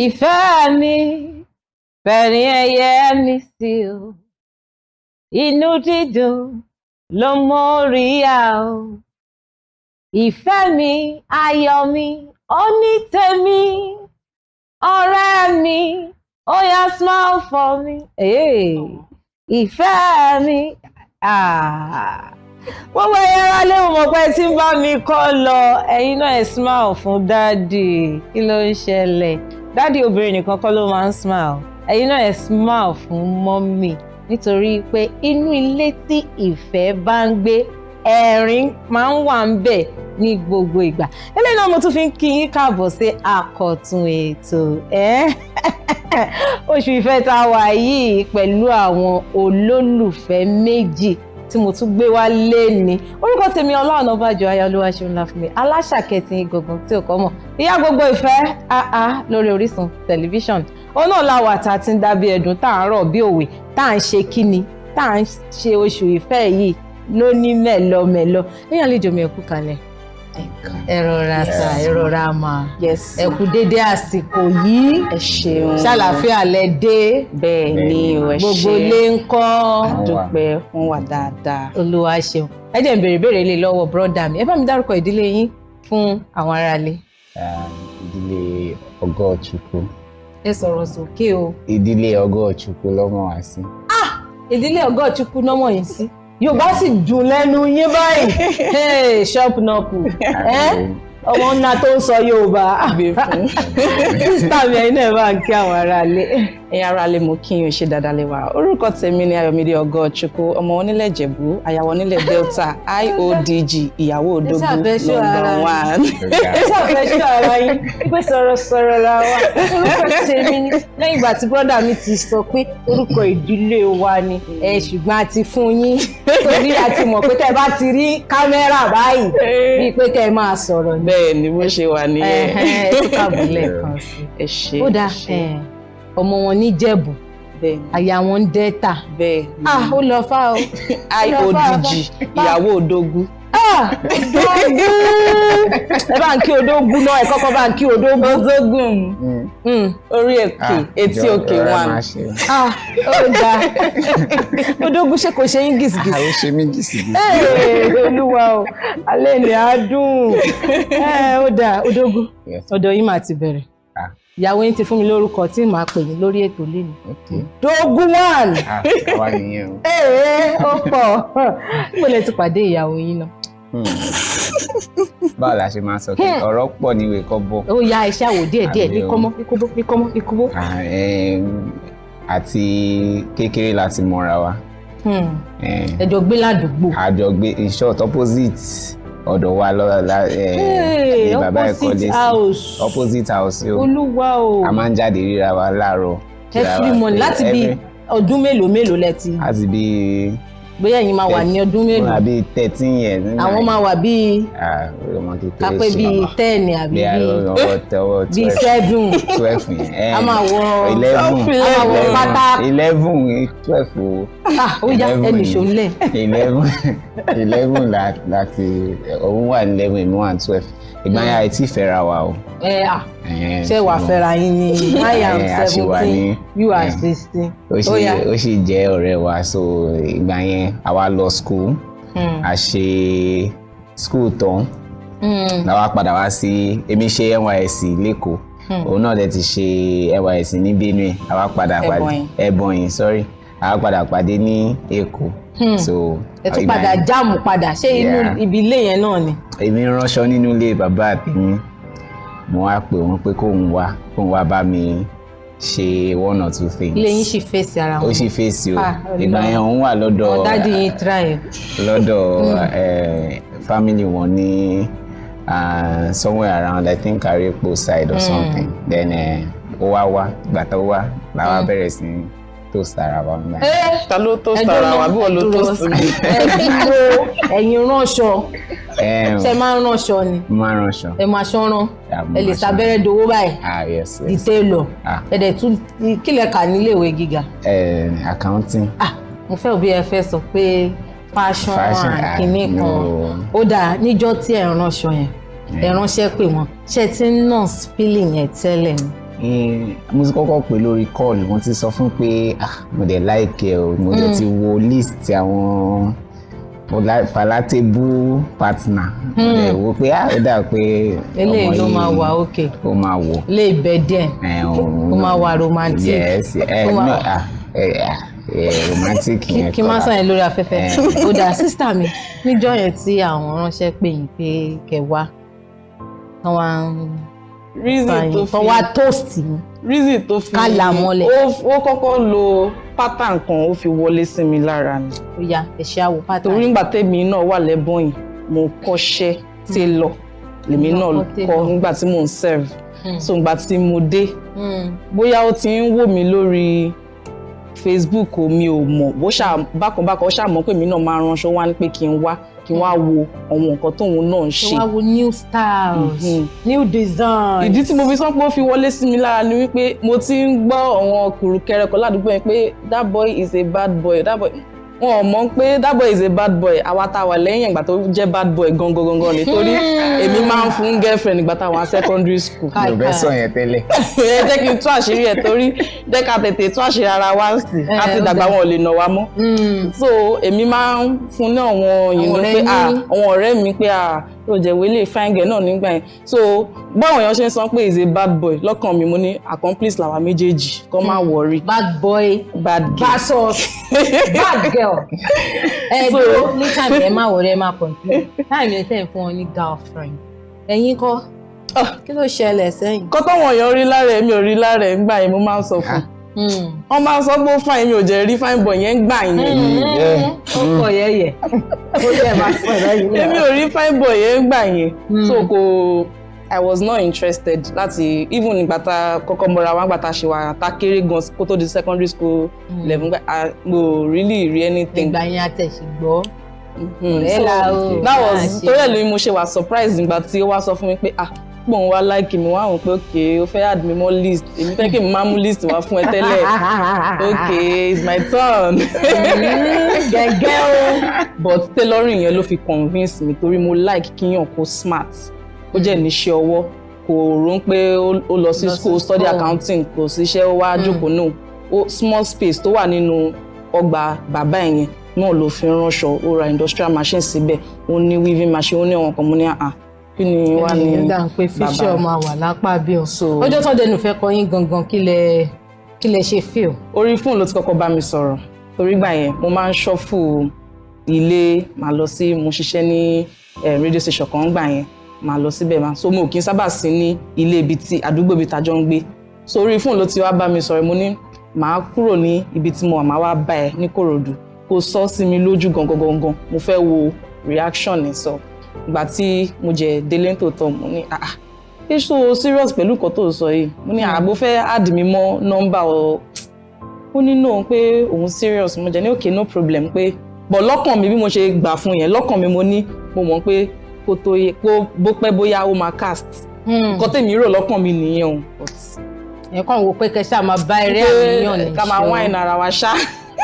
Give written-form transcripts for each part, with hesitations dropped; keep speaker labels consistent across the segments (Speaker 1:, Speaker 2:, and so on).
Speaker 1: Ìfẹ́ mi, fẹ̀rín ẹyẹ mi sí o. Inú dídùn ló móríyá o. Ìfẹ́ mi, ayọ̀ mi, onítèmi, ọ̀rẹ́ mi, ó yá smile for me. Ìfẹ́ mi, gbogbo ẹ̀yin ará lé mo mọ̀ pé tí ń bá mi kọ́ lọ, ẹ̀yin náà ẹ smile fún dádì. Kí ló ń ṣẹlẹ̀? Dádì obìnrin nìkan kọ́ ló máa ń smile. Ẹ̀yin náà ẹ smile fún mọ́mì nítorí pé inú ilé tí ìfẹ́ bá ń gbé ẹ̀rín máa ń wà ń bẹ̀ ní gbogbo ìgbà. Eléyìí náà mo tún fi ń kí yín káàbọ̀ sí àkọ́tún ètò oṣù ìfẹ́ tá a wà yìí pẹ̀lú àwọn olólùfẹ́ méjì tí mo tún gbé wá léni. Orúkọ tèmi Ọlá Ọ̀nàbàjọ́ Ayọ̀olúwaṣeunlá fún mi aláṣàkẹ́tì gbọ̀ngàn tí ò kọ́ mọ̀ ìyá gbogbo ìfẹ́ lórí Orísun tẹlifíṣàn. Òun náà la wà tá a ti ń dábí ẹ̀dùn tá à ń rọ̀ bí òwe tá à ń ṣe kíni tá à ń ṣe oṣù ìfẹ́ yìí lóní mẹ́lọmẹ́lọ. Èèyàn àlejò mi ẹ kú kalẹ̀. Ẹ rọra sà, ẹ rọra mà. Ẹ kú dédé àsìkò yìí.
Speaker 2: Ẹ ṣeun.
Speaker 1: Ṣàlàáfíà lẹ dé.
Speaker 2: Bẹ́ẹ̀ ni o, ẹ ṣe.
Speaker 1: Gbogbo ilé ń kọ́.
Speaker 2: Àdúpẹ́ wọ́n wà dáadáa.
Speaker 1: Olúwa ṣeun. Ẹ jẹ́ n béèrè lè lọ́wọ́ bọ́dà mi. Ẹ bá mi dárúkọ ìdílé yín fún àwọn aráalé.
Speaker 3: Ìdílé Ogochukwu.
Speaker 1: Ẹ sọ̀rọ̀ sókè o.
Speaker 3: Ìdílé Ogochukwu lọ́mọ wá sí.
Speaker 1: Ìdílé Ogochukwu lọ́mọ yìí sí. Yorùbá sì dùn lẹ́nu yín báyìí. Ṣọ́ọ̀pù náà kù. Ọmọ ńlá tó ń sọ Yorùbá. Sísítà mi ẹ̀yin náà bá ń kí àwọn aráalé.
Speaker 2: Ẹ̀yin aráalé mo kí yín ṣe dáadáa lé wa. Orúkọ tèmi ni Ayọ̀mídé Ogochukwu, ọmọ onílẹ̀ Ìjẹ̀bú, àyàwó onílẹ̀ Delta, IODG, ìyàwó Òdògún, number 1.
Speaker 1: Ẹ ṣàfẹ́ ṣọ́ ara yín pé sọ̀rọ̀sọ̀rọ̀ la wà. Orúkọ tèmi ni lẹ́yìn ìgbà tí bọ́dà mi ti sọ pé orúkọ ìdílé wa ni ṣùgbọ́n a ti fún yín torí a ti mọ̀ pé tẹ́ bá ti rí kámẹ́rà báyìí bíi pé kẹ́ ẹ máa sọ̀rọ̀ ni.
Speaker 2: Bẹ́ẹ̀ ni bó ṣe wà nìyẹn.
Speaker 1: Ẹ ti káàbọ̀ lẹ́ẹ̀kan sí.
Speaker 2: Ẹ ṣé.
Speaker 1: Ó dáa ọmọ wọn ní Jẹ̀bú àyà wọn ń Delta.
Speaker 2: Bẹ́ẹ̀ ni.
Speaker 1: Ó lọ fá o.
Speaker 2: IODG, ìyàwó Òdògún.
Speaker 1: Òdògún. Ẹ bá ń kí Òdògún náà, ẹ kọ́kọ́ bá ń kí Òdògún.
Speaker 2: Òdògún. Orí èkè, etí òkè 1.
Speaker 1: Ó dáa. Òdògún ṣe kò ṣe yín gìsìgìsì.
Speaker 3: Àwọn ṣe mí gìsìgìsì.
Speaker 1: Olúwa o, alẹ́ ni a dùn. Ó dáa, Òdògún. Ọ̀dọ̀ yín máa ti bẹ̀rẹ̀. Ìyàwó yín ti fún mi lórúkọ tí màá pè yín lórí ètò lẹ́nu. Òdògún 1.
Speaker 3: Àwa nìyẹn o.
Speaker 1: Ó pọ̀. Mo lè ti pàdé ìyàwó yín náà.
Speaker 3: Báwo la ṣe máa sọ pé ọ̀rọ̀ pọ̀ ní ìwé kọ́bọ̀.
Speaker 1: Ó ya iṣẹ́ àwò díẹ̀díẹ̀ ní kọ́mọ́.
Speaker 3: Àti kékeré láti mọ́ra wa.
Speaker 1: Ẹ jọ gbé ládùúgbò.
Speaker 3: A jọ gbé in short opposite ọ̀dọ̀ wa ní bàbá ẹ̀kọ́ lé sí opposite house yóò.
Speaker 1: Olúwa o.
Speaker 3: A máa ń jáde ríra wa láàárọ̀.
Speaker 1: Every morning láti bí ọdún mélòó lẹ́tí.
Speaker 3: Láti bí.
Speaker 1: Bóyá ẹ̀yin máa wà ní ọdún mélòó.
Speaker 3: Wọ́n bí 13 years.
Speaker 1: Àwọn máa wà bí. Kápẹ́ bí 10 àbí bí 7.
Speaker 3: 12 yẹn.
Speaker 1: A máa wọ
Speaker 3: 11.
Speaker 1: A máa wọ pátá.
Speaker 3: 11 12 o.
Speaker 1: Ó yá ẹnì ṣòlẹ̀.
Speaker 3: 11 láti òun wà ní 11 èmi wà ní 12. Ìgbà yẹn àìtí fẹ́ra wa o.
Speaker 1: Ṣé wàá fẹ́ra yín ni I am 17 you are 16.
Speaker 3: Ó sì jẹ́ ọ̀rẹ́ wa so ìgbà yẹn àwa lọ school. A ṣe school tán. Làwa padà wá sí èmi ṣe NYSC lẹ́kọ̀ọ́. Òun náà dẹ̀ ti ṣe NYSC ní Benue. Àwa padà pàdé Ebonyi sorry. Àwa padà pàdé ní Èkó. So
Speaker 1: ẹ tún padà jáàmù padà ṣé inú ibi ilé yẹn náà ni.
Speaker 3: Èmi ránṣọ nínú ilé bàbá àtẹ̀mí. Mo wá pè wọ́n pé kóun wá bá mi ṣe 1 or 2 things.
Speaker 1: Ilé yín sì fèsì ara wọn.
Speaker 3: Ó sì fèsì o. Ìgbà yẹn òun wà lọ́dọ̀.
Speaker 1: Dádì yín try.
Speaker 3: Lọ́dọ̀ family wọn ní somewhere around I think Arepo side or something. Then ó wá ìgbà tó wá làwa bẹ̀rẹ̀ sí toast ara wa.
Speaker 2: Ta ló toast ara wa bí wọ́n ló toast mi?
Speaker 1: Ẹ̀yin ránṣọ. Ṣé máa ń ránṣọ ni?
Speaker 3: Máa ń ránṣọ.
Speaker 1: Ẹ máa ṣọ́rán. Ẹ lè sábẹ́rẹ́ dowó báyìí.
Speaker 3: Yes.
Speaker 1: Di tailor. Ẹ̀dẹ̀ tún kílẹ̀ kà nílé ìwé gíga.
Speaker 3: Accounting.
Speaker 1: Mo fẹ́ òbí ẹ fẹ́ sọ pé fashion kìíní kan. Ó dáa níjọ́ tí ẹ ránṣọ yẹn. Ẹ ránṣẹ́ pé wọ́n. Ṣé tí nurse feeling yẹn tẹ́lẹ̀ ni?
Speaker 3: mo ti kọ́kọ́ pè lórí call mo ti sọ fún pé mo dẹ̀ like ẹ o mo dẹ̀ ti wo list àwọn palatable partner mo dẹ̀ wo pé ó dà pé
Speaker 1: eléyìí ló máa wà okay
Speaker 3: ó máa wò
Speaker 1: lè bẹ díẹ̀ ó máa wà romantic
Speaker 3: yes romantic yẹn
Speaker 1: kí n má sàn yẹn lórí afẹ́fẹ́ ó dà sísítà mi níjọ́ yẹn tí àwọn ránṣẹ́ pè yín pé kẹwàá wọ́n wá
Speaker 2: reason
Speaker 1: wá toast mi
Speaker 2: reason tó fi
Speaker 1: kálà mọ́lẹ̀
Speaker 2: ó kọ́kọ́ lo pattern kan ó fi wọlé sí mi lára ni.
Speaker 1: ó yá ẹ̀ṣẹ̀ àwọ̀ pattern.
Speaker 2: torí nígbà tèmi náà wà lẹ́bọ̀n yìí mo kọ́ṣẹ́ tailor lèmi náà kọ́ nígbà tí mò ń serve so nígbà tí mo dé bóyá ó ti ń wò mí lórí Facebook mi ò mọ̀ bó bákan ó ṣàmọ́ pé mi náà máa ránṣọ wá ní pé kí n wá wo àwọn nǹkan tóun náà ń ṣe.
Speaker 1: wá wo new styles new designs.
Speaker 2: ìdí tí mo fi sọ pé ó fi wọlé sí mi lára ni wípé mo ti ń gbọ́ àwọn kùrùkẹrẹ kan ládùúgbò yẹn pé that boy is a bad boy that boy wọn ò mọ̀ pé that boy is a bad boy àwa tá a wà lẹ́yìn ìgbà tó jẹ́ bad boy gangan nítorí èmi máa ń fún girlfriend ìgbà táwọn secondary school.
Speaker 3: yóò bẹ́ sọ yẹn tẹ́lẹ̀.
Speaker 2: ẹ jẹ́ kí n tún àṣírí ẹ̀ torí jẹ́ ká tètè tún àṣírí ara wa sí láti dàgbà wọn ò lè nà wá mọ́. so èmi máa ń fún ní àwọn yìnyín pé àwọn ọ̀rẹ́ mi pé yóò jẹ́ wọlé fine girl náà nígbà yẹn so báwọn èèyàn ṣe ń sọ pé is a bad boy lọ́kàn mi mo ní accomplice làwa méjèèjì kó má worry.
Speaker 1: bad boy
Speaker 2: bad girl
Speaker 1: versus bad girl. Dúró ní time ẹ má wọlé ẹ má complain time ẹ tẹ̀ fún ọ ní girlfriend ẹ̀yin kọ́ kí ló ṣẹlẹ̀ sẹ́yìn.
Speaker 2: kọ́ táwọn èèyàn rí lára ẹ̀ mi ò rí lára ẹ̀ ńgbà yẹn mo máa ń sọ fún wọ́n máa ń sọ pé ó fine mi ò jẹ́ rí fine boy yẹn ńgbà yẹn.
Speaker 1: ó pọ̀ yẹ́yẹ́ ó yẹ máa sọ lẹ́yìn.
Speaker 2: èmi ò rí fine boy yẹn ńgbà yẹn so I was not interested láti even nígbà tá kọ́kọ́ mọ́ra wá nígbà tá ṣe wà tá kéré gan kó tó di secondary school level mo really rí anything.
Speaker 1: ìgbà yẹn àtẹ̀sí gbọ́ ọ̀rẹ́ la o.
Speaker 2: that was torí ẹ̀ lóyún mo ṣe wà surprise nígbà tí ó wá sọ fún mi pé pòun wá like mi wá hàn pé okay ó fẹ́ add mi mọ́ list èmi fẹ́ kí mi máa mú list wá fún ẹ tẹ́lẹ̀ okay it's my turn.
Speaker 1: gẹ́gẹ́ o.
Speaker 2: but tailoring yẹn ló fi convince mi torí mo like kíyàn kó smart ó jẹ́ níṣẹ́ ọwọ́ kò rò pé ó lọ sí school study accounting kò síṣẹ́ ó wá jókòó náà small space tó wà nínú ọgbà bàbá yẹn náà ló fi ránṣọ ó ra industrial machine síbẹ̀ ó ní weaving machine ó ní àwọn kan mo ní kí ni wá ní bàbá.
Speaker 1: ẹ̀yìn dà ń pé fíṣẹ́ ọmọ wà lápá bí o. ọjọ́ tó dẹnu fẹ́ kọ yín gangan kí lẹ ṣe feel.
Speaker 2: orí fóònù ló ti kọ́kọ́ bá mi sọ̀rọ̀ torí gbà yẹn mo máa ń ṣọ́fù ilé màá lọ sí mo ṣiṣẹ́ ní radio station kan gbà yẹn màá lọ síbẹ̀ máa so mo kì í sábà sí ní ilé ibi tí àdúgbò ibi tájọ́ ń gbé so orí fóònù ló ti wá bá mi sọ̀rọ̀ mo ní màá kúrò ní ibi tí mo wà máa wá bá ẹ ní Kòròdú kó sọ sí mi lójú gangan mo fẹ́ wo reaction ní sọ ìgbà tí mo jẹ délé tòótọ́ mo ní èso serious pẹ̀lú nǹkan tó sọ yìí mo ní àbò fẹ́ add mi mọ́ nọ́mbà ó ní no pé òun serious mo jẹ ní okay no problem pé bọ̀ lọ́kàn mi bí mo ṣe gbà fún yẹn lọ́kàn mi mo mọ̀ pé kó tó yẹ kó bó pẹ́ bóyá ó máa cast nǹkan tèmi rò lọ́kàn mi nìyẹn o.
Speaker 1: ẹ kàn wò pé kẹsà máa bá eré àníyàn ní ṣó
Speaker 2: ká máa wáìnì ara wa ṣá.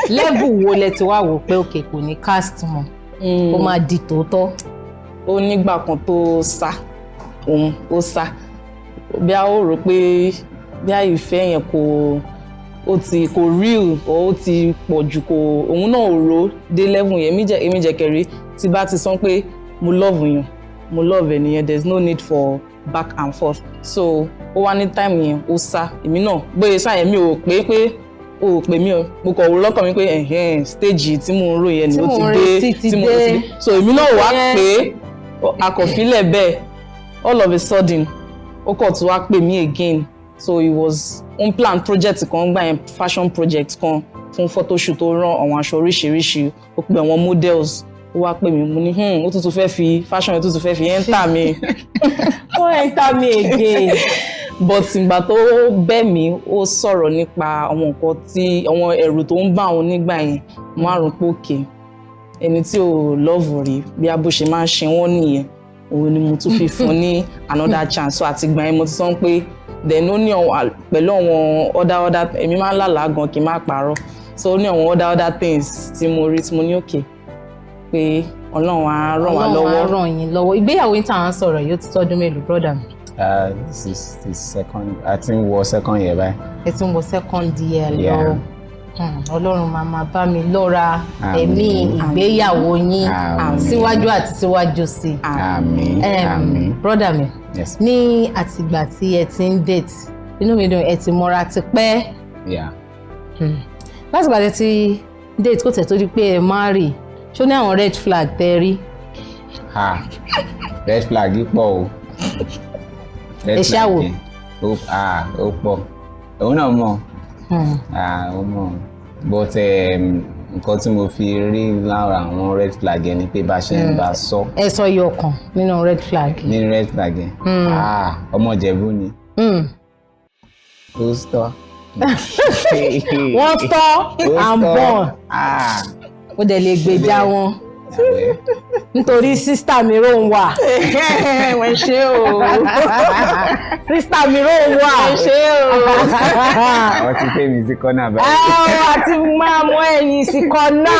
Speaker 1: level wo lẹ ti wá wò pé òkè kò ní cast mọ́ ó máa di tòótọ́.
Speaker 2: ó nígbà kan tó sá òun ó sá bí a ó rò pé bí a ìfẹ́ yẹn kò real ó ti pọ̀ jù òun náà ò rò dé level yẹn èmi jẹ́ kẹrí tí bá ti sọ pé mo love yàn mo love ẹnìyẹn there is no need for back and forth so ó wá ní time yẹn ó sá èmi náà bóyá sá yẹn mi ò pé o pè mí o mo kọ̀ wò lọ́kàn mi pé stage tí mo ń rò yẹn ni ó ti dé tí mo ti dé so èmi náà wá pé akọ̀fílẹ̀ bẹ́ẹ̀ all of a sudden ó kọ̀ tó wá pè mí again so it was on plan project kan gbà yẹn fashion project kan fún photoshoot tó rán àwọn aṣọ oríṣiríṣi ó pè àwọn models ó wá pè mí mo ní ó tún fẹ́ fi fashion yẹn tún fẹ́ fi enter mi
Speaker 1: ó enter mi again
Speaker 2: but ìgbà tó bẹ̀ mí ó sọ̀rọ̀ nípa àwọn nǹkan tí àwọn ẹ̀rù tó ń bá òun nígbà yẹn wọ́n á rò pé òkè ẹni tí ò lọ́ọ̀vù rí bí abó ṣe máa ń ṣe wọ́n nìyẹn òun ni mo tún fi fún ní another chance so àti ìgbà yẹn mo ti sọ pé then ó ní pẹ̀lú àwọn other èmi máa ń lálàá gan kí n má parọ́ so ó ní àwọn other things tí mo rí tí mo ní òkè pé Ọlọ́run á ràn wá lọ́wọ́.
Speaker 1: Ọlọ́run á ràn yín lọ́wọ́ ìgbéyàwó yín tá à ń sọ̀rọ̀ yóò ti tọ́dún mélòó brọ́dà mi.
Speaker 3: This is the second, I think was second year báyìí.
Speaker 1: Ẹ tún wọ second year lọ. Ọlọ́run máa bá mi lọ́ra ẹ̀mí ìgbéyàwó yín síwájú àti síwájú sí.
Speaker 3: Àmín, àmín.
Speaker 1: Brother mi, ní àtìgbà tí ẹ ti ń date, inú mi dùn ẹ ti mọ́ra ti pẹ́. Látìgbà tí ẹ ti date kó tẹ̀ tó di pé ẹ marry, ṣó ní àwọn red flag tẹ́ rí?
Speaker 3: Red flag yìí pọ̀ o.
Speaker 1: Ẹ ṣáwò.
Speaker 3: Ó pọ̀. Òun náà mọ̀. Ó mọ̀. But nǹkan tí mo fi rí lára àwọn red flag yẹn ni pé bá ṣe ń bá sọ. Ẹ
Speaker 1: sọ iye ọkàn nínú red flag.
Speaker 3: Nínú red flag yẹn. Ọmọ Ìjẹ̀bú ni. Ó sọ.
Speaker 1: Wọ́n tọ́ àǹbọ̀n. Ó dẹ̀ lè gbèjà wọn. Nítorí sísítà mi rò ń wà.
Speaker 2: Wọ́n ṣe o.
Speaker 1: Sísítà mi rò ń wà.
Speaker 2: Wọ́n ṣe o.
Speaker 3: Àwọn ti pè mí sí kọ́nà báyìí.
Speaker 1: Àti máa mú ẹ̀yìn sí kọ́nà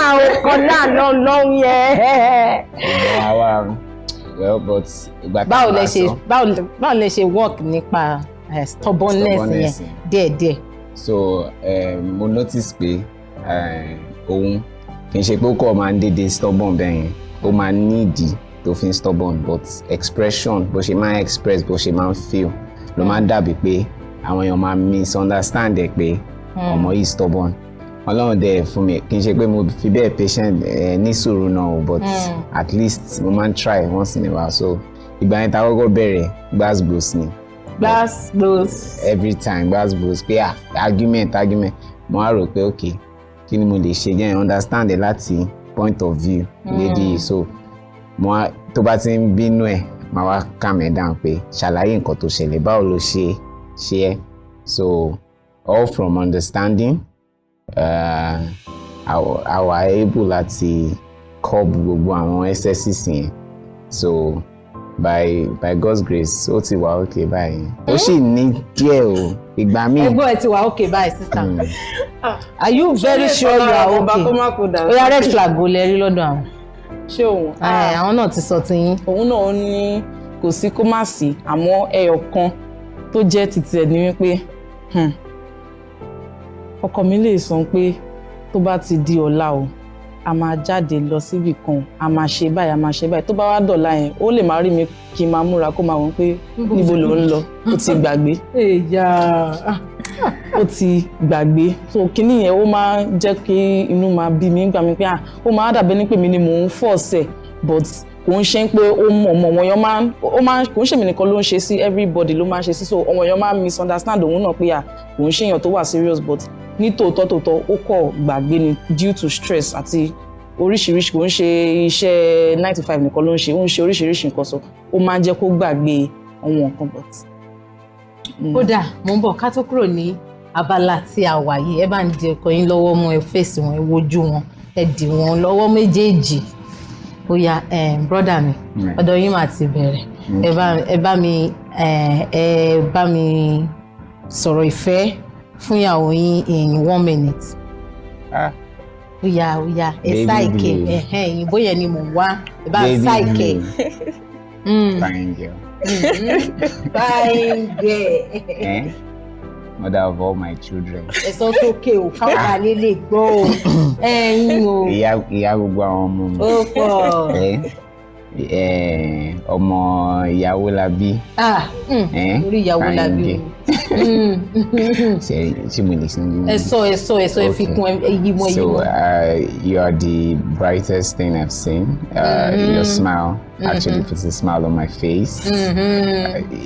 Speaker 1: lọ́hùn yẹn.
Speaker 3: Well, but ìgbà tí
Speaker 1: báwo lẹ ṣe work nípa stubbornness yẹn díẹ̀díẹ̀?
Speaker 3: So mo notice pé òun kì í ṣe pé ó kọ́ máa ń dédé stubborn bẹ́ẹ̀ yẹn, ó máa ń nídìí tó fi ń stubborn, but expression bó ṣe máa ń express bó ṣe máa ń feel ló máa ń dàbí pé àwọn èèyàn máa misunderstand ẹ̀ pé ọmọ yìí stubborn. Ọlọ́run dẹ̀ fún mi kì í ṣe pé mo fi bẹ́ẹ̀ patient ní sùúrù náà, but at least mo máa ń try once in a while. So ìgbà yẹn tá a kọ́kọ́ bẹ̀rẹ̀ gbasgbos ni.
Speaker 1: Gbasgbos.
Speaker 3: Every time gbasgbos pé argument mo á rò pé okay kí ni mo lè ṣe jẹ́ understand ẹ̀ láti point of view lady. So mo á tó bá ti ń bínú ẹ̀ máa wá calm ẹ̀ down pé ṣàlàyé nǹkan tó ṣẹlẹ̀ báwo ló ṣe ẹ́. So all from understanding I was able láti curb gbogbo àwọn excesses yẹn. So by God's grace ó ti wà okay báyìí. Ó sì ní díẹ̀ o ìgbà míì.
Speaker 1: Ẹgbọ́n ẹ ti wà okay báyìí sister. Are you very sure you are okay? Ó yá red flag o lè rí lọ́dọ̀ àwọn.
Speaker 2: Ṣé òun?
Speaker 1: Àwọn náà ti sọ tiyín.
Speaker 2: Òun náà ní kò sí kó má sí, àmọ́ ẹyọ kan tó jẹ́ títí ẹ̀ ní wípé ọkọ mi lè sọ pé tó bá ti di ọ̀la o a máa jáde lọ síbì kan a máa ṣe báyìí tó bá wá dọ̀la yẹn ó lè máa rí mi kí n máa múra kó máa wọ́n pé níbo ló ń lọ ó ti gbàgbé. Ó ti gbàgbé. So kíní yẹn ó máa jẹ́ kí inú máa bí mi nígbà mi pé ó máa dàbẹ́ ní pé mi ni mò ń force ẹ̀, but kò ń ṣe pé ó mọ̀ wọ́n yẹn kò ń ṣèmi nìkan ló ń ṣe sí, everybody ló máa ń ṣe sí. So ọmọ yẹn máa ń misunderstand òun náà pé kò ń ṣèyàn tó wà serious, but ní tòótọ́ ó kọ̀ gbàgbé ni due to stress àti oríṣiríṣi. Kò ń ṣe iṣẹ́ 9 to 5 nìkan ló ń ṣe, ó ń ṣe oríṣiríṣi nǹkan, so ó máa ń jẹ́ kó gbàgbé àwọn nǹkan. But
Speaker 1: kódà mo ń bọ̀ ká tó kúrò ní abala tí a wà yìí, ẹ bá ń di ọkọ yín lọ́wọ́ mú ẹ fèsì wọn, ẹ wojú wọn, ẹ dì wọn lọ́wọ́ méjèèjì. Ó yá brother mi ọ̀dọ̀ yín máa ti bẹ̀rẹ̀. Ẹ bá mi sọ̀rọ̀ ìfẹ́ fún ìyàwó yín in 1 minute. Ó yá ẹ sáìkè ìyìnbó yẹn ni mò ń wá, ẹ bá sáìkè.
Speaker 3: Fine girl.
Speaker 1: Fine girl.
Speaker 3: Mother of all my children.
Speaker 1: Ẹ sọ sókè o káwọn alẹ́ lè gbọ́ o. Ẹ̀yin o.
Speaker 3: Ìyá gbogbo àwọn ọmọ mi.
Speaker 1: Ó pọ̀.
Speaker 3: Ọmọ ìyàwó la bí.
Speaker 1: Orí ìyàwó la bí.
Speaker 3: Ṣé mo lè sin ní.
Speaker 1: Ẹ sọ ẹ fi kún ẹyí mọ́.
Speaker 3: So you are the brightest thing I've seen. Your smile actually puts a smile on my face.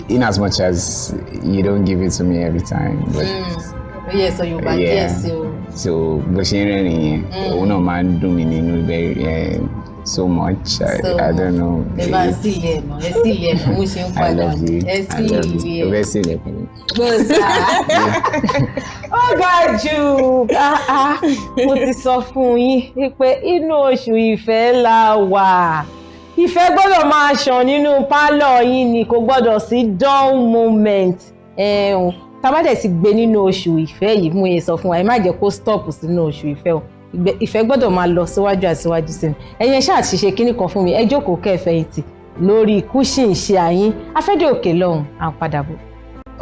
Speaker 3: In as much as you don't give it to me every time, but
Speaker 1: yes, so you buy yes.
Speaker 3: So bó ṣe ń rẹ́rìn yẹn, òun náà máa ń dùn mí nínú very so much. I don't know.
Speaker 1: I love you. I love you. Oh God, you. Mo ti sọ fún yín pé inú oṣù ìfẹ́ la wà. Ìfẹ́ gbọ́dọ̀ máa ṣàn nínú pálọ̀ yín ni, kò gbọ́dọ̀ sí dull moment. Tá bá dẹ̀ ti gbé nínú oṣù ìfẹ́ yìí, mo yẹ sọ fún wa, ẹ má jẹ́ kó stop sínú oṣù ìfẹ́ o. Ìfẹ́ gbọ́dọ̀ máa lọ síwájú àti síwájú sí ni. Ẹ̀yin ṣáà ti ṣe kíní kan fún mi, ẹ jókòó kẹ́ ẹ fẹ̀yìntì, lórí kúṣìn ṣe àyín afẹ́dé òkè lọ́hùn à ń padà bọ̀.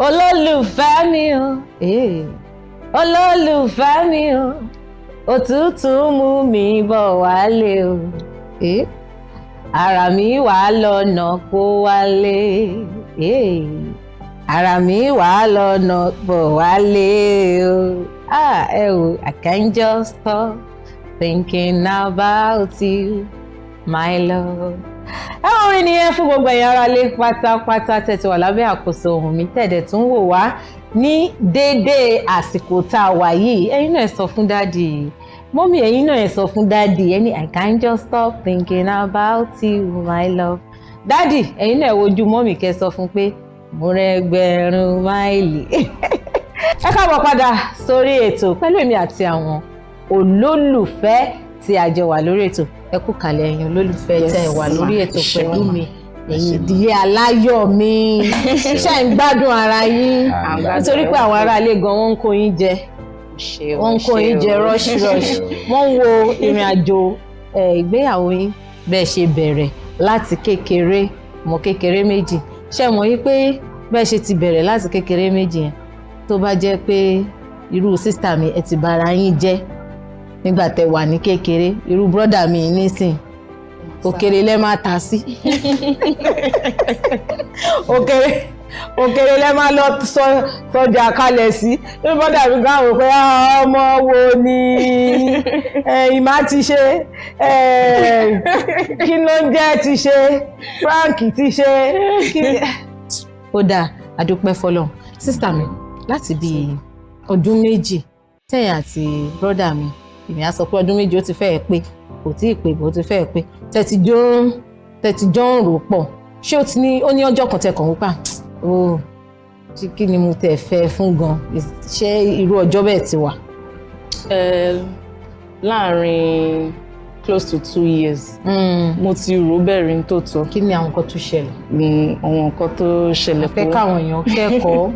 Speaker 1: olólùfẹ́ mi o olólùfẹ́ mi o òtútù mú mi bọ̀ wálé o ara mi wà lọ́nà kó wálé ara mi wà lọ́nà bọ̀ wálé o I can't just stop thinking about you my love. Orin nìyẹn fún gbogbo ẹ̀yin ará lé pátápátá tẹ̀tí wà lábẹ́ àkóso ohùn mi tẹ̀dẹ̀ tún wò wá ní déédéé àsìkò tá a wà yìí. Ẹ̀yin náà sọ fún dáàdì mọ́mí, ẹ̀yin náà sọ fún dáàdì ẹni I can't just stop thinking about you my love. Dáàdì ẹ̀yin náà wojú mọ́mí kẹ́ sọ fún pé mo rẹ́gbẹ̀rún máìlì. Ẹ káàbọ̀ padà sórí ètò pẹ̀lú èmi àti àwọn olólùfẹ́ tí a jọ wà lórí ètò. Ẹ kú kalẹ̀ ẹ̀yin olólùfẹ́ tẹ́ ẹ wà lórí ètò pẹ̀lú mi, ẹ̀yin ìdílé aláyọ̀ mi, ṣé ń gbádùn ara yín nítorí pé àwọn ará ilé gan wọ́n ń kó yín jẹ, wọ́n ń kó yín jẹ rush wọ́n ń wo ìrìn àjò ìgbéyàwó yín bẹ́ẹ̀ ṣe bẹ̀rẹ̀ láti kékeré ọmọ kékeré méjì. Ṣé mọ̀ yí pé bẹ́ẹ̀ ṣe ti bẹ̀rẹ̀ láti kékeré méjì yẹn tó bá jẹ́ pé irú sísítà mi ẹ ti bára yín jẹ́ nígbà tẹ́ wà ní kékeré, irú brọ́dà mi nísìn òkèrè lẹ́ máa tà sí òkèrè lẹ́ máa lọ sọjà kalẹ̀ sí. irú brọ́dà mi gbà wò pé ọmọ wo ni ìmá ti ṣe kí ló ń jẹ́ ti ṣe Frank ti ṣe ó dáa àdúpẹ́ fọlọ́run. sísítà mi láti bí ọdún méjì tẹ̀yìn àti brọ́dà mi, èmi á sọ pé ọdún méjì ó ti fẹ́ẹ̀ pé kò tí ì pé bó ti fẹ́ẹ̀ pé tẹ́tí jọ ń rò pọ̀. Ṣé ó ní ọjọ́ kan tẹkàn wípé kí ni mo tẹ̀ fẹ́ fún gan? Ṣé irú ọjọ́ bẹ́ẹ̀ ti wà?
Speaker 2: Láàárín close to 2 years mo ti rò bẹ̀rẹ̀ ní tòótọ́.
Speaker 1: Kí ni àwọn nǹkan tó ṣẹlẹ̀?
Speaker 2: Àwọn nǹkan tó ṣẹlẹ̀
Speaker 1: fẹ́ káwọn èèyàn kẹ́kọ̀ọ́.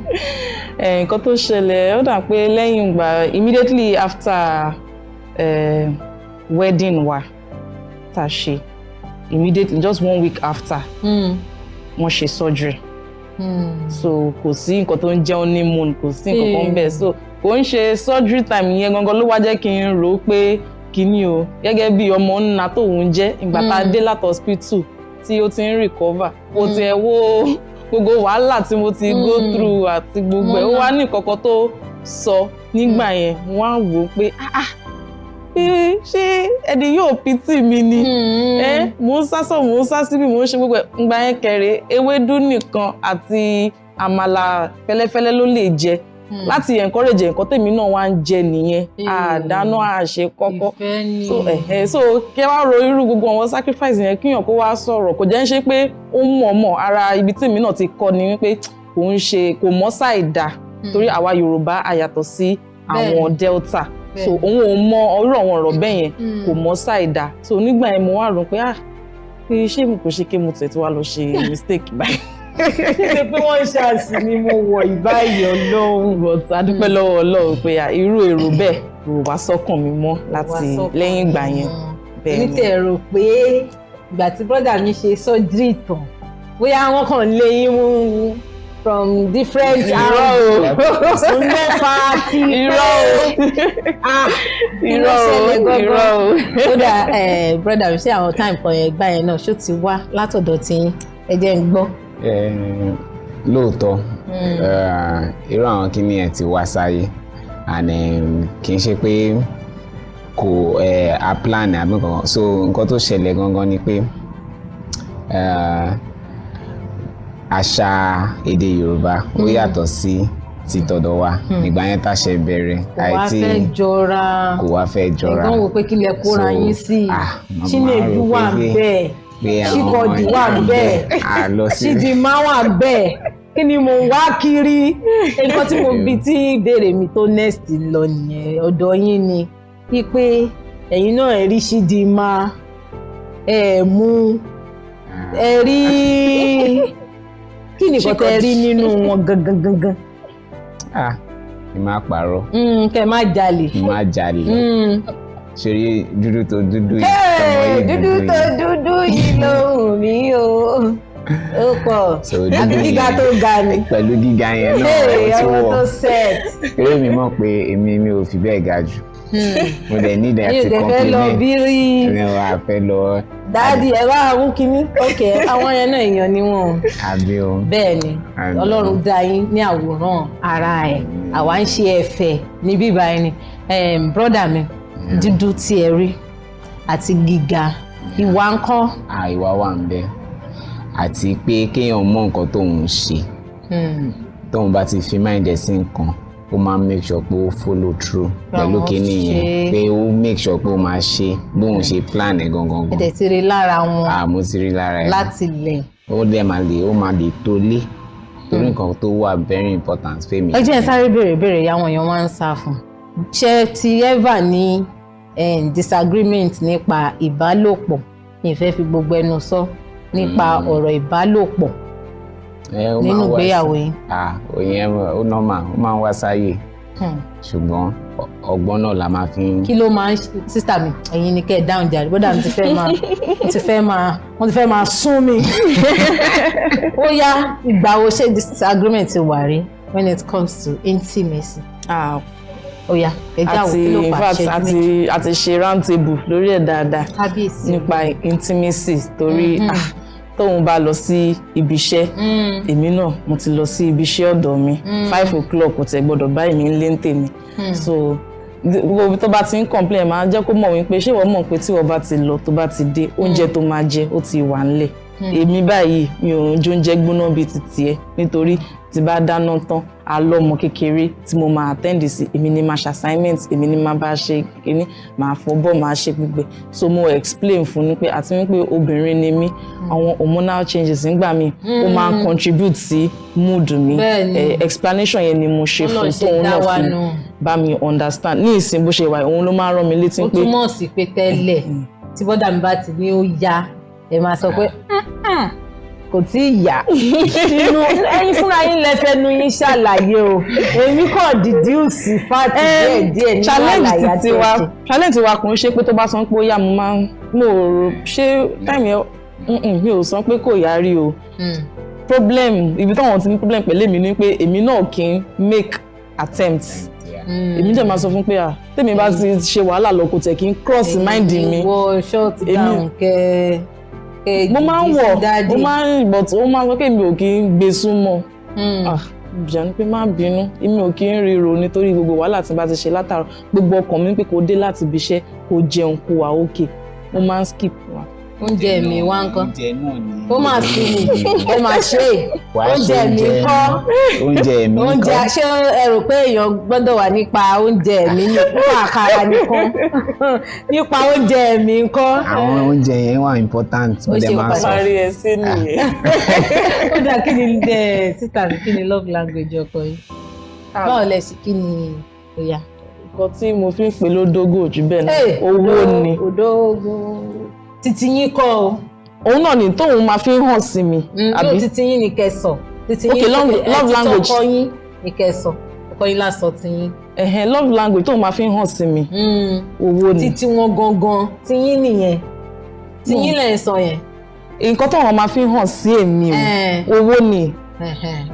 Speaker 2: Nǹkan tó ṣẹlẹ̀ ó dà pé lẹ́yìn ìgbà immediately after wedding wa tá ṣe, immediately just 1 week after wọ́n ṣe surgery. So kò sí nǹkan tó ń jẹ́ honeymoon, kò sí nǹkan kan bẹ́ẹ̀. So kò ń ṣe surgery time yẹn gangan ló wá jẹ́ kí n rò ó pé kíní o gẹ́gẹ́ bí ọmọ ńnà tóun jẹ́ ìgbà tá a dé láti hospital tí ó ti ń recover ó ti ẹ̀ wo gbogbo wàhálà tí mo ti go through àti gbogbo ẹ̀ ó wá ní ìkọ̀kọ̀ tó sọ nígbà yẹn wọ́n á wò ó pé pé ṣé ẹni yóò pítì mi ni mò ń sásọ mò ń sá síbi mò ń ṣe gbogbo ẹ̀ ìgbà yẹn kẹrẹ ewédú nìkan àti àmàlà fẹ́lẹ́fẹ́lẹ́ ló lè jẹ láti encourage nǹkan tèmi náà wá ń jẹ nìyẹn àdáná àṣe kọ́kọ́ so kí ẹ wá ro irú gbogbo àwọn sacrifice yẹn kíyàn kó wá sọ̀rọ̀ kò jẹ́ ń ṣe pé ó ń mọ̀ọ́mọ̀ ara ibi tèmi náà ti kọ́ ni wípé kò mọ́ ṣàìdá torí àwa Yorùbá a yàtọ̀ sí àwọn Delta so òun ò mọ ọ̀rọ̀ àwọn ọ̀rọ̀ bẹ́ẹ̀ yẹn kò mọ́ ṣàìdá so nígbà yẹn mo wá rò pé ṣé mo kò ṣe kí mo tẹ̀ tí wá lọ ṣe mistake báyìí.
Speaker 1: ṣe pé wọ́n ń ṣàṣì ni mo wọ̀ ìbáyìí Ọlọ́run.
Speaker 2: but adúpẹ́ lọ́wọ́ Ọlọ́run pé irú èrò bẹ́ẹ̀ rò wá sọ́kàn mi mọ́ láti lẹ́yìn ìgbà yẹn.
Speaker 1: èmi tẹ̀ rò pé ìgbà tí brọ́dà mi ṣe surgery tán bóyá wọ́n kàn lé yín mú from different hours mẹ́fà tí irọ́ o. kódà brọ́dà mi ṣe àwọn time kan yẹn gbà yẹn náà ṣó ti wá látọ̀dọ̀ tí ẹ jẹ́ ń gbọ́.
Speaker 3: lóòótọ́ irú àwọn kíní ẹ̀ ti wá sáyé and kì í ṣe pé kò a plan àbí kankan so nǹkan tó ṣẹlẹ̀ gangan ni pé àṣà èdè Yorùbá ó yàtọ̀ sí ti tọ̀dọ̀ wa nígbà yẹn tá a ṣe bẹ̀rẹ̀ kò wá fẹ́ jọra
Speaker 1: ẹ̀gbọ́n wò pé kí lẹ kóra yín sí Chinedu wà bẹ́ẹ̀ Chikodi wà bẹ́ẹ̀ Chidinma wà bẹ́ẹ̀ kí ni mo wá kiri nǹkan tí mo bi tí ìbéèrè mi tó next lọ nìyẹn ọ̀dọ̀ yín ni wípé ẹ̀yin náà ẹ rí Chidinma ẹ mú ẹ rí kí ni nǹkan tẹ rí nínú wọn gangan.
Speaker 3: ẹ má parọ́.
Speaker 1: kẹ má jalè.
Speaker 3: má jalè. ṣeré dúdú tó dúdú yìí.
Speaker 1: dúdú tó dúdú yìí ló wù mí o ó pọ̀ àbí gíga tó ga ni.
Speaker 3: Pẹ̀lú gíga yẹn náà
Speaker 1: ọmọ tó set.
Speaker 3: eré mi mọ̀ pé èmi ò fi bẹ́ẹ̀ ga jù mo dẹ̀ ní ìdẹ̀ àti compliment.
Speaker 1: fẹ́ lọ bírí.
Speaker 3: mi ò fẹ́ lọ.
Speaker 1: dáàdi ẹ bá mú kínní ok àwọn yẹn náà èèyàn ni wọn.
Speaker 3: àbí o.
Speaker 1: bẹ́ẹ̀ ni Ọlọ́run dá yín ní àwòrán ara ẹ̀ àwa ń ṣe ẹ̀fẹ̀ ní bíbá ẹni brọ́dà mi dúdú tí ẹ rí àti gíga ìwà ńkọ́.
Speaker 3: ìwà wà ń bẹ àti pé kéèyàn mọ nǹkan tóun ṣe tóun bá ti fi mind ẹ̀ sí nǹkan ó máa make sure pé ó follow through pẹ̀lú kíní yẹn pé ó make sure pé ó máa ṣe bóun ṣe plan ẹ̀ gangan.
Speaker 1: ẹ̀dẹ̀ ti rí lára wọn.
Speaker 3: mo ti rí lára ẹ̀
Speaker 1: láti lẹ̀.
Speaker 3: ó dẹ̀ máa lè tó lé torí nǹkan tó wà very important fẹ́mi.
Speaker 1: ẹ jẹ́ ẹ sáré béèrè àwọn èèyàn máa ń sá fún ṣé ti ever ní disagreement nípa ìbálòpọ̀ ìfẹ́ fi gbogbo ẹnu sọ nípa ọ̀rọ̀ ìbálòpọ̀ nínú ìgbéyàwó yìí.
Speaker 3: òyìn ó normal ó máa ń wá sáyè ṣùgbọ́n ọgbọ́n náà la máa fi ń.
Speaker 1: kí ló máa ń sísítà mi ẹ̀yin ni kẹ́ ẹ̀ dáhùn jàre bọ́dà mi ti fẹ́ máa sún mi. ó yá ìgbà wo ṣé disagreement ti wà rí when it comes to intimacy. ó yá ẹjẹ́ àwọn kí ló fà ṣẹ́jú méjì.
Speaker 2: àti ṣe round table lórí ẹ̀ dáadáa nípa intimacy torí tóun bá lọ sí ibi iṣẹ́ èmi náà mo ti lọ sí ibi iṣẹ́ ọ̀dọ̀ mi 5:00 kò tẹ̀ gbọ́dọ̀ bá èmi ń lé ń tèmi so gbogbo tó bá ti ń complain máa jẹ́ kó mọ̀ wípé ṣé wọ́n mọ̀ pé tí wọ́n bá ti lọ tó bá ti dé oúnjẹ tó máa jẹ ó ti wà ńlẹ̀ èmi báyìí mi ò jóúnjẹ gbóná bíi ti tiẹ̀ nítorí tí bá dáná tán alọ́mọ kékeré tí mo máa attend sí èmi ni máa ṣe assignment èmi ni máa bá ṣe kíní máa fọbọ́ máa ṣe gbígbẹ so mo explain fún ni pé àti wípé obìnrin ni mí àwọn hormonal changes nígbà míì ó máa ń contribute sí mood mi explanation yẹn ni mo ṣe fún tóun náà fi bá mi understand ní ìsìn bó ṣe wà òun ló máa ń rán mi létí pé.
Speaker 1: ó túmọ̀ sí pé tẹ́lẹ̀ tí bọ́dà mi bá ti ní ó yá ẹ máa sọ pé kò tí ì yá inú ẹ̀yin fúnra yín lẹfẹnu yín ṣàlàyé o èmi kàn deduce fáàtì díẹ̀ nínú àlàyé àti ẹ̀jẹ̀.
Speaker 2: challenge wa kò ń ṣe pé tó bá sọ pé ó yá mo rò ṣé táìmì ẹ mi ò sọ pé kò yá rí o problem ibi táwọn ti ní problem pẹ̀lú èmi ni pé èmi náà kì í make attempts èmi dẹ̀ máa sọ fún pé tèmi bá ti ṣe wàhálà lọ kò tẹ̀ kí n cross mind mi.
Speaker 1: ìwọ short down kẹ
Speaker 2: mo máa ń wọ̀ but ó máa ń sọ pé mi ò kí ń gbé súnmọ́ bìjà ni pé má bínú èmi ò kí ń ríro nítorí gbogbo wàhálà tí n bá ti ṣe látàrọ gbogbo ọkàn mi pé kò dé láti ibi iṣẹ́ kò jẹun kò wà òkè mo máa ń skip wa.
Speaker 1: oúnjẹ mi wá ń kọ́ ó máa sí mi ó máa ṣe oúnjẹ mi kọ́ oúnjẹ ṣé ẹ rò pé èèyàn gbọ́dọ̀ wà nípa oúnjẹ mi nípa àkàrà nìkan nípa oúnjẹ mi kọ́.
Speaker 3: àwọn oúnjẹ yẹn wà important
Speaker 1: ó ṣe
Speaker 2: pàtàkì ẹ sí nìyẹn.
Speaker 1: ó dà kí ni sísá mi kí ni love language ọkọ yìí báwo lẹ sí kí ni òyà.
Speaker 2: nǹkan tí mo fi ń pè lódógó jù bẹ́ẹ̀ náà owó ni.
Speaker 1: òdógó títí yín kọ́ o.
Speaker 2: òun náà ni tóun máa fi ń hàn sí mi.
Speaker 1: àbí títí yín ni kẹsàn.
Speaker 2: okay love language.
Speaker 1: ọkọ yín ni kẹsàn ọkọ yín lásọ tí yín.
Speaker 2: love language tóun máa fi ń hàn sí mi. owó ni.
Speaker 1: títí wọn gangan tí yín nìyẹn tí yín lẹ̀ ń sọ yẹn.
Speaker 2: nǹkan tóun máa fi ń hàn sí èmi o owó ni.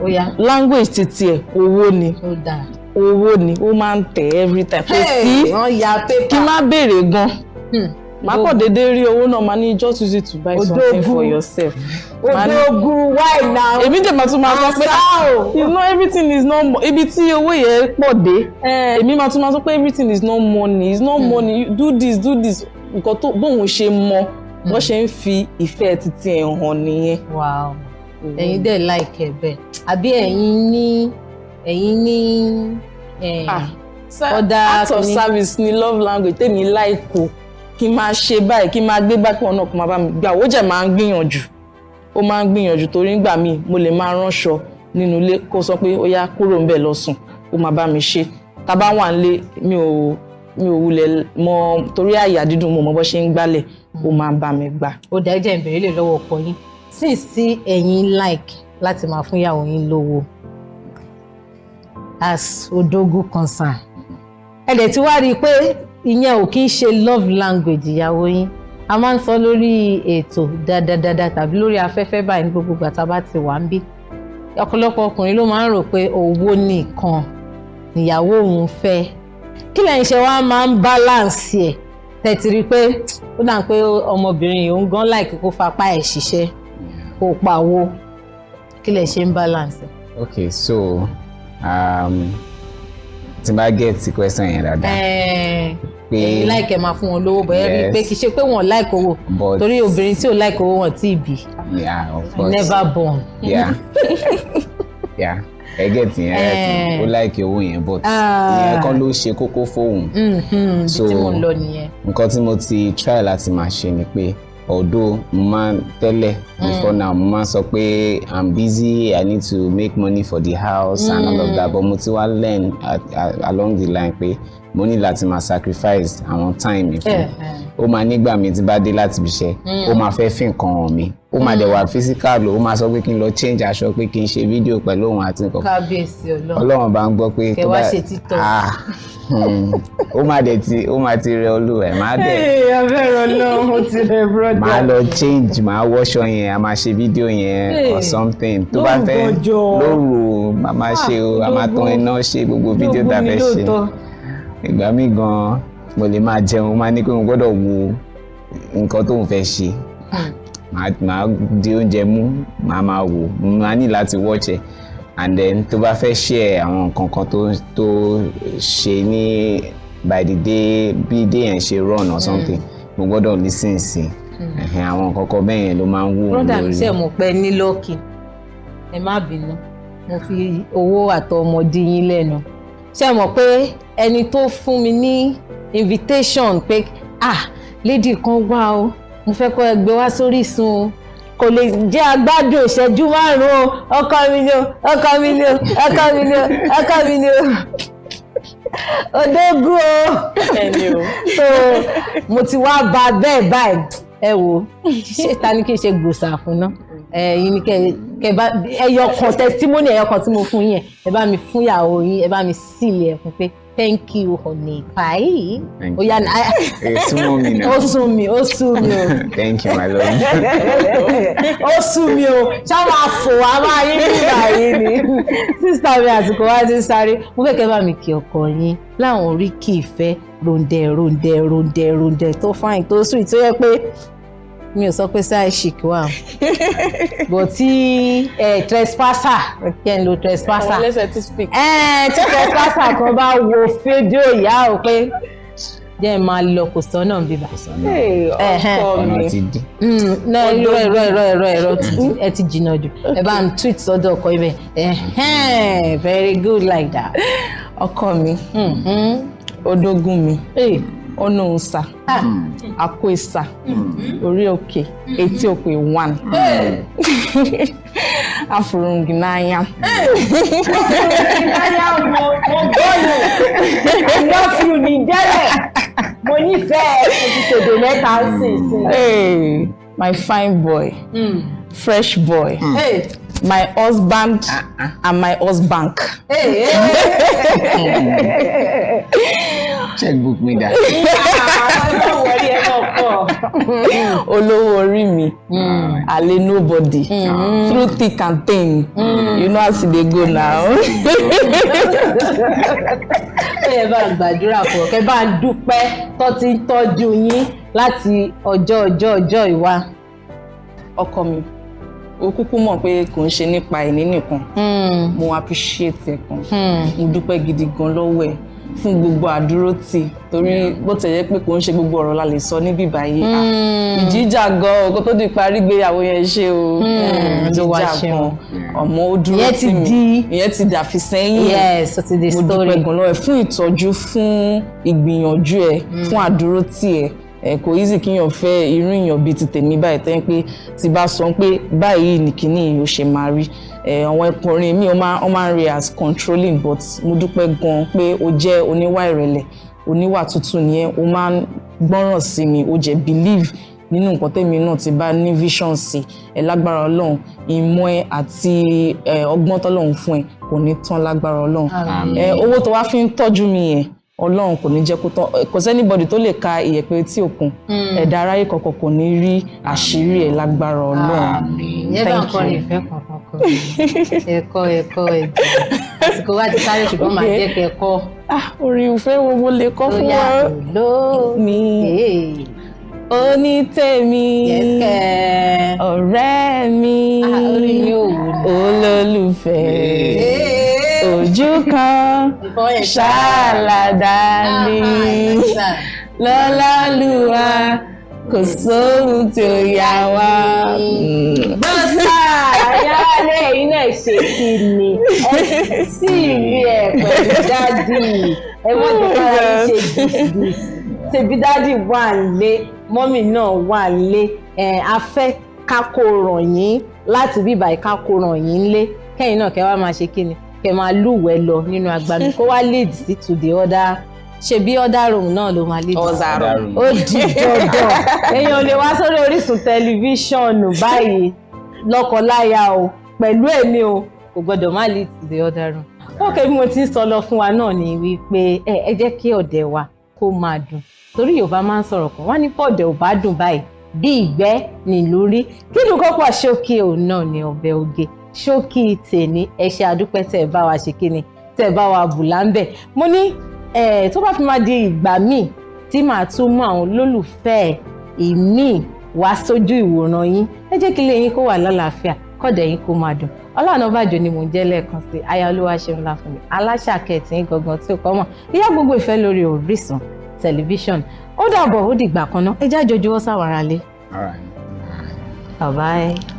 Speaker 1: ó yá.
Speaker 2: language títí ẹ̀ owó ni.
Speaker 1: ó dáa.
Speaker 2: owó ni ó máa ń tẹ̀ every time. kò sí kí n má béèrè gan. má kọ̀ déédéé rí owó náà máa ní just use it to buy something for yourself.
Speaker 1: odogun why now.
Speaker 2: èmi dẹ̀ máa tún máa sọ pé you know everything is not ibi tí owó yẹn pọ̀ dé èmi máa tún máa sọ pé everything is not money it's not money do this nǹkan tó bóun ṣe mọ wọ́n ṣe ń fi ìfẹ́ títí ẹ̀ hàn nìyẹn.
Speaker 1: wow ẹ̀yin dẹ̀ like ẹ̀ bẹ́ẹ̀ àbí ẹ̀yin ní
Speaker 2: act of service ni love language tèmi like o kí n máa ṣe báyìí kí n máa gbé báyìí pọ̀ náà kó máa bá mi gbà ó jẹ́ máa ń gbìyànjú ó máa ń gbìyànjú torí nígbà míì mo lè máa ránṣọ nínú ilé kó sọ pé ó yá kúrò ń bẹ̀ lọ sùn ó máa bá mi ṣe tá bá wà nílé mi ò wulẹ̀ mọ torí àyà dídùn mo mọ bó ṣe ń gbálẹ̀ ó máa bá mi gbà.
Speaker 1: ó dá ẹjẹ ìbéèrè lè lọ́wọ́ ọkọ yín sí ẹ̀yin like láti máa fún ìyàwó yín lówó as odogu concern ẹ dẹ̀ ti wá rí i pé ìyẹn ò kí ń ṣe love language ìyàwó yín a máa ń sọ lórí ètò dáadáa tàbí lórí afẹ́fẹ́ báyìí ní gbogbo ìgbà tá a bá ti wà ń bí ọ̀pọ̀lọpọ̀ ọkùnrin ló máa ń rò pé owó nìkan níyàwó òun fẹ́ kí lẹ́yìn ṣe wá máa ń balance ẹ̀ tẹ̀tì rí pé ó dà pé ọmọbìnrin òun gan láìkí kó fapá ẹ̀ ṣiṣẹ́ kó pawó kí lẹ́yìn ṣe ń balance ẹ̀.
Speaker 3: Okay, so tí n bá get the question yẹn dáadáa.
Speaker 1: Pé láìkẹ́ máa fún wọn lówó bẹ́ẹ̀ rí pé kì í ṣe pé wọ́n láìkẹ́ owó torí obìnrin tí ò láìkẹ́ owó wọn tí ì bí never born.
Speaker 3: Ẹ get yẹn ó láìkẹ́ owó yẹn but ìyẹn kan ló ṣe kókó fóun.
Speaker 1: So
Speaker 3: nǹkan tí mo ti try láti máa ṣe ni pé although mo máa tẹ́lẹ̀ before now mo máa sọ pé I'm busy, I need to make money for the house and all of that, but mo ti wá learn along the line pé mo ní láti máa sacrifice àwọn time mi fún ó máa nígbà mi tí bá dé láti ibi iṣẹ́ ó máa fẹ́ fi nǹkan hàn mi ó máa dẹ̀ wà physical ó máa sọ pé kí n lọ change aṣọ pé kí n ṣe fídíò pẹ̀lú òun àti nǹkan.
Speaker 1: Kábíyèsí
Speaker 3: Ọlọ́run bá ń gbọ́ pé
Speaker 1: tó bá ṣe títọ́
Speaker 3: ó máa ti rẹ olúwa ẹ̀ máa dẹ̀
Speaker 1: abẹ́rẹ́ Ọlọ́run ó ti rẹ brother
Speaker 3: máa lọ change máa wọṣọ yẹn a máa ṣe fídíò yẹn or something tó bá fẹ́ lóru máa ṣe o a máa tan iná ṣe gbogbo fídíò tá a fẹ́ ṣe ìgbà míì gan mo lè máa jẹun máa ní pé mo gbọ́dọ̀ wo nǹkan tó ń fẹ́ ṣe máa di oúnjẹ mú máa wò máa ní láti watch ẹ̀ and then tó bá fẹ́ share àwọn nǹkan kan tó ṣe ní by the day bí day yẹn ṣe run or something mo gbọ́dọ̀ listen sí àwọn nǹkan kan bẹ́ẹ̀ yẹn ló máa ń wò lórí.
Speaker 1: brother mi ṣe mo pẹ́ ní lọ́ọ̀kì ẹ má bínú mo fi owó àtọmọdé yín lẹ́nu ṣe mọ̀ pé ẹni tó fún mi ní invitation pé lady kan wá o mo fẹ́ kó ẹgbẹ́ wá sórí Orísun kò lè jẹ́ agbádùn ìṣẹ́jú 5 ọkọ mi ni o ọkọ mi ni o ọkọ mi ni o ọkọ mi ni o odógún o so mo ti wá ba bẹ́ẹ̀ báyìí ẹ wò ṣé ta ni kí n ṣe gbòòsà fún náà ẹ̀yin ni kẹ bá ẹyọ kan testimony ẹyọ kan tí mo fún yín ẹ bá mi fún ìyàwó yín ẹ bá mi sílẹ̀ ẹ fún pé thank you honey pie ó yá ó sún mi o
Speaker 3: thank you my love
Speaker 1: ó sún mi o ṣá máa fò wá máa yín nígbà yìí ni sísá mi àsìkò wá ti sáré mo fẹ́ kẹ́ bá mi kí ọkọ yín láwọn oríkì ìfẹ́ ròǹdẹ̀ tó fine tó sweet tó yẹ pé mi ò sọ pé sáà chic wà but tí trespasser kí n lo trespasser tí trespasser kan bá wo fídíò ìyá ò pé jẹ́ ẹ̀ máa lọ kò sọ́nà bíbá.
Speaker 3: ọ̀nà ti di.
Speaker 1: ẹ̀rọ ẹ ti jìnnà jù ẹ bá ń tweet sọ́dọ̀ ọkọ ibẹ̀ very good like that.
Speaker 2: ọkọ mi odógún mi ọ̀nà òǹsà àkó ìsà orí òkè etí òkè 1 afurungi n'anya.
Speaker 1: mo gbọ́dọ̀ lọ́fù ní jẹ́lẹ̀ mo nífẹ̀ẹ́ mo ti ṣèdè mẹ́ta sí.
Speaker 2: My fine boy fresh boy my husband and my husband.
Speaker 3: Checkbook mi dà.
Speaker 2: Olówó orí mi, àlè nobody, through thick and thin, you know as e dey go now.
Speaker 1: Ẹ bá gbàdúrà fún ọ, kẹ́ bá dúpẹ́ tó ti ń tọ́jú yín láti ọjọ́ ìwá.
Speaker 2: Ọkọ mi, ó kúkú mọ̀ pé kò ń ṣe nípa ìní nìkan, mo appreciate ẹ̀ kan, mo dúpẹ́ gidi gan lọ́wọ́ ẹ̀ fún gbogbo àdúrótì torí bó tẹ̀ yẹ pé kò ń ṣe gbogbo ọ̀rọ̀ la lè sọ níbí báyìí ìjíjà gan kó tó di parí gbéyàwó yẹn ṣe o ìjíjà gan ọmọ ó dúró tì mí ìyẹn ti dàfi sẹ́yìn mo dúpẹ́ gan lọ́wọ́ ẹ̀ fún ìtọ́jú fún ìgbìyànjú ẹ̀ fún àdúrótì ẹ̀ kò easy kíyàn fẹ́ irú èèyàn bíi ti tèmi báyìí tẹ́ pé ti bá sọ pé báyìí ní kíní yóò ṣe máa rí àwọn ọkùnrin mi ó máa ń rí as controlling but mo dúpẹ́ gan pé ó jẹ́ oníwà ìrẹ̀lẹ̀ oníwà tútù nìyẹn ó máa ń gbọ́ràn sí mi ó jẹ́ believe nínú nǹkan tèmi náà ti bá ní vision sí lágbára Ọlọ́run ìmọ̀ ẹ àti ọgbọ́n tọ́lọ́run fún ẹ kò ní tán lágbára Ọlọ́run owó tó wá fi ń tọ́jú mi yẹn Ọlọ́run kò ní jẹ́ kó tán, kò sẹ́nibọ̀dì tó lè ka ìyẹ̀pẹ̀ etí òkun, ẹ̀dá aráyé kankan kò ní rí àṣírí ẹ̀ lágbára Ọlọ́run.
Speaker 1: Ìyẹn bá nǹkan rìn fẹ́ kankan kọ́ ẹ̀kọ́ ẹ̀jẹ̀ àsìkò wá ti sáré ṣùgbọ́n màá jẹ́ kẹ́kọ́.
Speaker 2: Orin ìfẹ́ wo mo lè kọ́ fún wa? Mi onítèmi, ọ̀rẹ́ mi, olólùfẹ́, ojú kan ṣàlàdà ni lọ́lálùwà kò sóhun tí ó yà wá.
Speaker 1: Bọ́sà ayálé iná ṣe kí ni ẹ sì rí ẹ pẹ̀lú dádì ẹ wọ́n jẹ́ kára ní ṣe gbìgbì ṣebí dádì wà nílé mọ́mì náà wà nílé a fẹ́ ká kó ràn yín láti bíbá ká kó ràn yín lé kẹ́yìn náà kẹ́ wá máa ṣe kí ni kẹ́ máa lúwẹ̀ẹ́ lọ nínú agbami kó wá lead sí to the other ṣebí other room náà ló máa lead sí ó di dandan èèyàn lè wá sórí Orísun tẹlifíṣọ̀nù báyìí lọ́kọláya o pẹ̀lú èmi o kò gbọ́dọ̀ má lead to the other room. ókè bí mo ti ń sọ lọ fún wa náà ni wípé ẹ jẹ́ kí ọ̀dẹ̀ wa kó máa dùn torí Yorùbá máa ń sọ̀rọ̀ kan wá ní pọ̀dẹ̀ ò bá dùn báyìí bí ìgbẹ́ nílùú rí kí ló kọ́pọ̀ ṣókí òun náà ní ọbẹ̀ oge ṣókí tèmi ẹ ṣé àdúpẹ́ tẹ́ ẹ bá wa ṣe kíni tẹ́ ẹ bá wa bù láńbẹ̀ mo ní tó bá fi máa di ìgbà míì tí màá tún mú àwọn olólùfẹ́ ìmíì wá sójú ìwòran yín ẹ jẹ́ kí ilé yín kó wà lálàáfíà kọ́dẹ̀ yín kó máa dùn Ọlánàbàjọ ni mò ń jẹ́ lẹ́ẹ̀kan sí aya Olúwaṣeun fún mi aláṣàkẹ́tì yín gangan tí ó kọ́ mọ̀ ìyá gbogbo ìfẹ́ lórí Orísun tẹlifíṣọ̀n ó dàbọ̀ ó dìgbà kan náà ẹ jẹ́ àjọjúwọ́ sáwọn aráalé.
Speaker 3: All right.
Speaker 1: Bye bye.